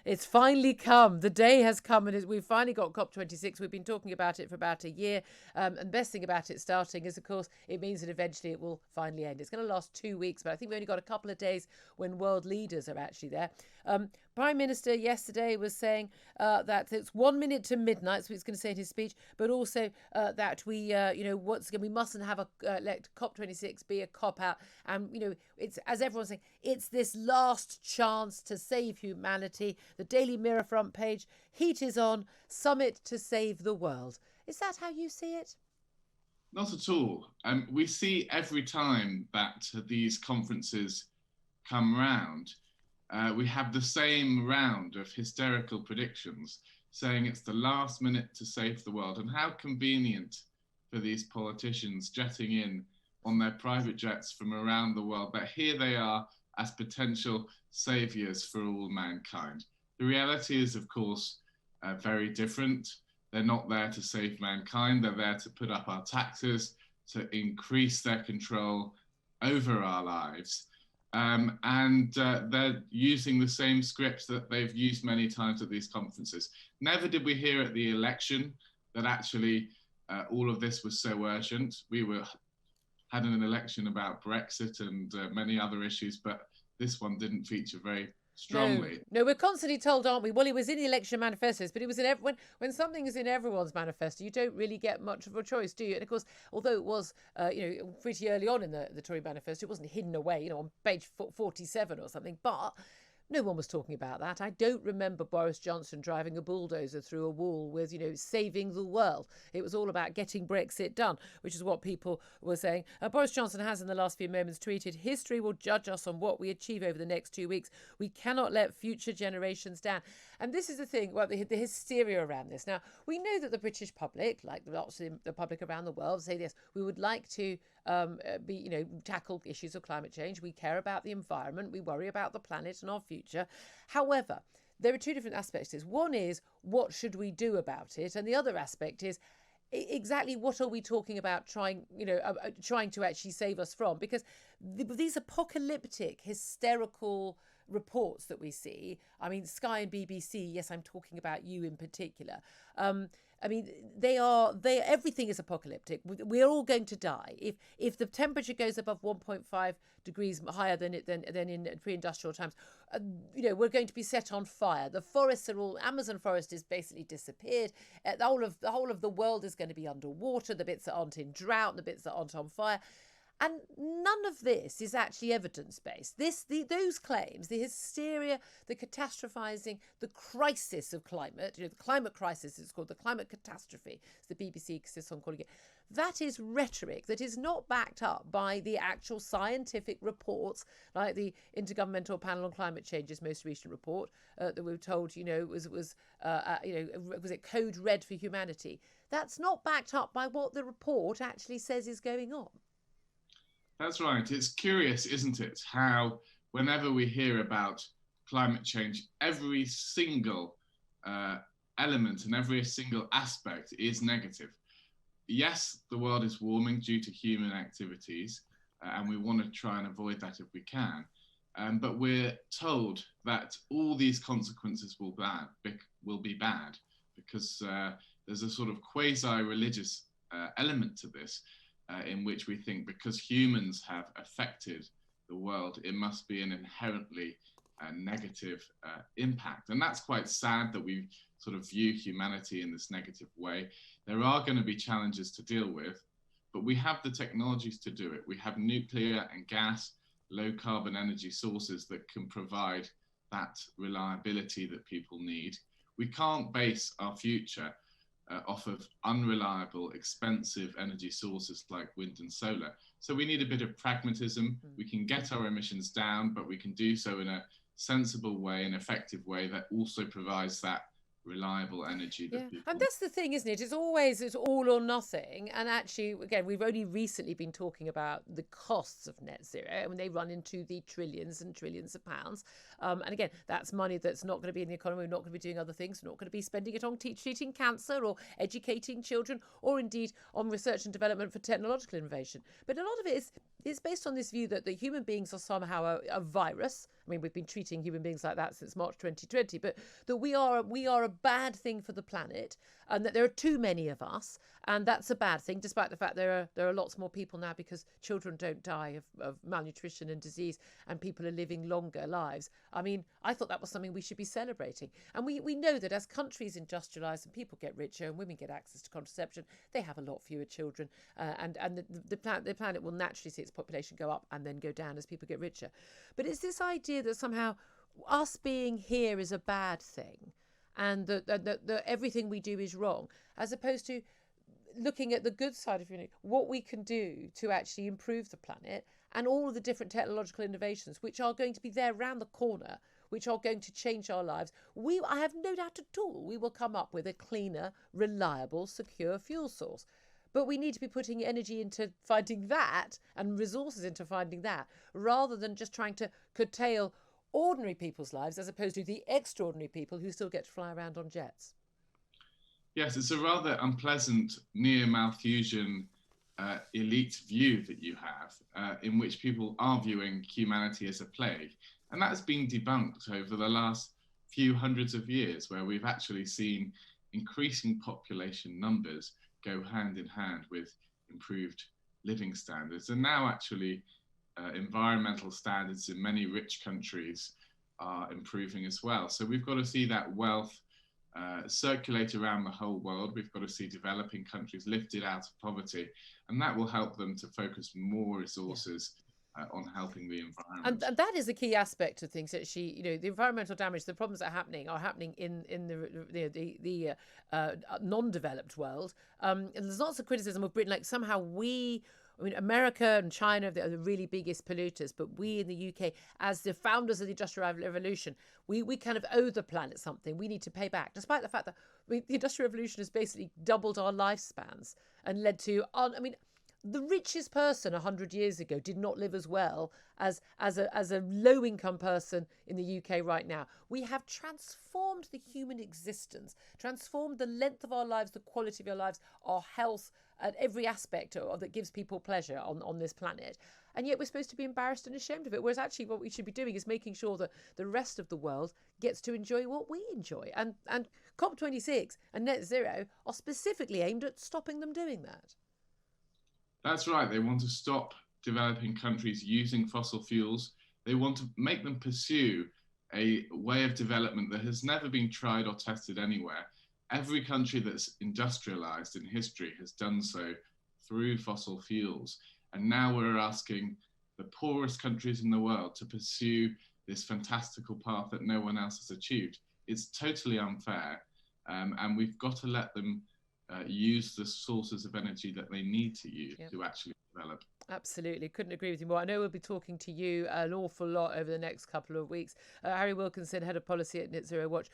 It's finally come. The day has come, and we've finally got COP26. We've been talking about it for about a year. And the best thing about it starting is, of course, it means that eventually it will finally end. It's going to last 2 weeks, but I think we've only got a couple of days when world leaders are actually there. Prime Minister yesterday was saying that it's 1 minute to midnight, so he's going to say in his speech, but also that we mustn't have let COP26 be a cop out. And, it's, as everyone's saying, it's this last chance to save humanity. The Daily Mirror front page, heat is on, summit to save the world. Is that how you see it? Not at all. We see every time that these conferences come round, we have the same round of hysterical predictions saying it's the last minute to save the world. And how convenient for these politicians jetting in on their private jets from around the world, that here they are as potential saviours for all mankind. The reality is, of course, very different. They're not there to save mankind. They're there to put up our taxes, to increase their control over our lives. And they're using the same scripts that they've used many times at these conferences. Never did we hear at the election that actually all of this was so urgent. We had an election about Brexit and many other issues, but this one didn't feature very strongly. No, we're constantly told, aren't we? Well, it was in the election manifestos, but it was in when something is in everyone's manifesto, you don't really get much of a choice, do you? And of course, although it was, pretty early on in the Tory manifesto, it wasn't hidden away, on page 47 or something, but no one was talking about that. I don't remember Boris Johnson driving a bulldozer through a wall with, saving the world. It was all about getting Brexit done, which is what people were saying. Boris Johnson has in the last few moments tweeted, "History will judge us on what we achieve over the next 2 weeks. We cannot let future generations down." And this is the thing, the hysteria around this. Now, we know that the British public, like lots of the public around the world, say this: we would like to tackle issues of climate change. We care about the environment. We worry about the planet and our future. However, there are two different aspects to this. One is, what should we do about it? And the other aspect is, exactly what are we talking about trying to actually save us from? Because these apocalyptic, hysterical reports that we see, Sky and BBC, yes, I'm talking about you in particular, everything is apocalyptic. We're all going to die. If the temperature goes above 1.5 degrees higher than in pre-industrial times, we're going to be set on fire. The forests Amazon forest is basically disappeared. The whole of the world is going to be underwater. The bits that aren't in drought, the bits that aren't on fire. And none of this is actually evidence-based. Those claims, the hysteria, the catastrophizing, the crisis of climate, the climate crisis is called, the climate catastrophe, as the BBC insists on calling it, that is rhetoric that is not backed up by the actual scientific reports, like the Intergovernmental Panel on Climate Change's most recent report that we were told, was it code red for humanity. That's not backed up by what the report actually says is going on. That's right. It's curious, isn't it, how whenever we hear about climate change, every single element and every single aspect is negative. Yes, the world is warming due to human activities, and we want to try and avoid that if we can. But we're told that all these consequences will be bad because there's a sort of quasi-religious element to this. In which we think because humans have affected the world, it must be an inherently negative impact. And that's quite sad that we sort of view humanity in this negative way. There are going to be challenges to deal with, but we have the technologies to do it. We have nuclear and gas, low carbon energy sources that can provide that reliability that people need. We can't base our future off of unreliable, expensive energy sources like wind and solar. So we need a bit of pragmatism. We can get our emissions down, but we can do so in a sensible way, an effective way that also provides that reliable energy that people... And that's the thing, isn't it? It's all or nothing. And actually, again, we've only recently been talking about the costs of net zero, and they run into the trillions and trillions of pounds. And again, that's money that's not going to be in the economy. We're not going to be doing other things. We're not going to be spending it on treating cancer or educating children, or indeed on research and development for technological innovation. But a lot of it is based on this view that the human beings are somehow a virus, I mean, we've been treating human beings like that since March 2020, but that we are a bad thing for the planet, and that there are too many of us, and that's a bad thing, despite the fact there are lots more people now because children don't die of malnutrition and disease, and people are living longer lives. I mean, I thought that was something we should be celebrating. And we know that as countries industrialise and people get richer and women get access to contraception, they have a lot fewer children, and the planet will naturally see its population go up and then go down as people get richer. But it's this idea that somehow us being here is a bad thing, and that everything we do is wrong, as opposed to looking at the good side of what we can do to actually improve the planet, and all of the different technological innovations which are going to be there around the corner, which are going to change our lives. I have no doubt at all we will come up with a cleaner, reliable, secure fuel source. But we need to be putting energy into finding that and resources into finding that, rather than just trying to curtail ordinary people's lives as opposed to the extraordinary people who still get to fly around on jets. Yes, it's a rather unpleasant near-Malthusian elite view that you have, in which people are viewing humanity as a plague. And that's been debunked over the last few hundreds of years, where we've actually seen increasing population numbers go hand in hand with improved living standards. And now actually environmental standards in many rich countries are improving as well. So we've got to see that wealth circulate around the whole world. We've got to see developing countries lifted out of poverty, and that will help them to focus more resources on helping the environment. And that is a key aspect of things. Actually, the environmental damage, the problems that are happening in the non-developed world. And there's lots of criticism of Britain, like somehow America and China are the really biggest polluters, but we in the UK, as the founders of the Industrial Revolution, we kind of owe the planet something. We need to pay back, despite the fact that the Industrial Revolution has basically doubled our lifespans and led to, the richest person 100 years ago did not live as well as a low-income person in the UK right now. We have transformed the human existence, transformed the length of our lives, the quality of our lives, our health, at every aspect that gives people pleasure on this planet. And yet we're supposed to be embarrassed and ashamed of it, whereas actually what we should be doing is making sure that the rest of the world gets to enjoy what we enjoy. And COP26 and net zero are specifically aimed at stopping them doing that. That's right. They want to stop developing countries using fossil fuels. They want to make them pursue a way of development that has never been tried or tested anywhere. Every country that's industrialized in history has done so through fossil fuels. And now we're asking the poorest countries in the world to pursue this fantastical path that no one else has achieved. It's totally unfair. And we've got to let them use the sources of energy that they need to use to actually develop. Absolutely. Couldn't agree with you more. I know we'll be talking to you an awful lot over the next couple of weeks. Harry Wilkinson, Head of Policy at Net Zero Watch.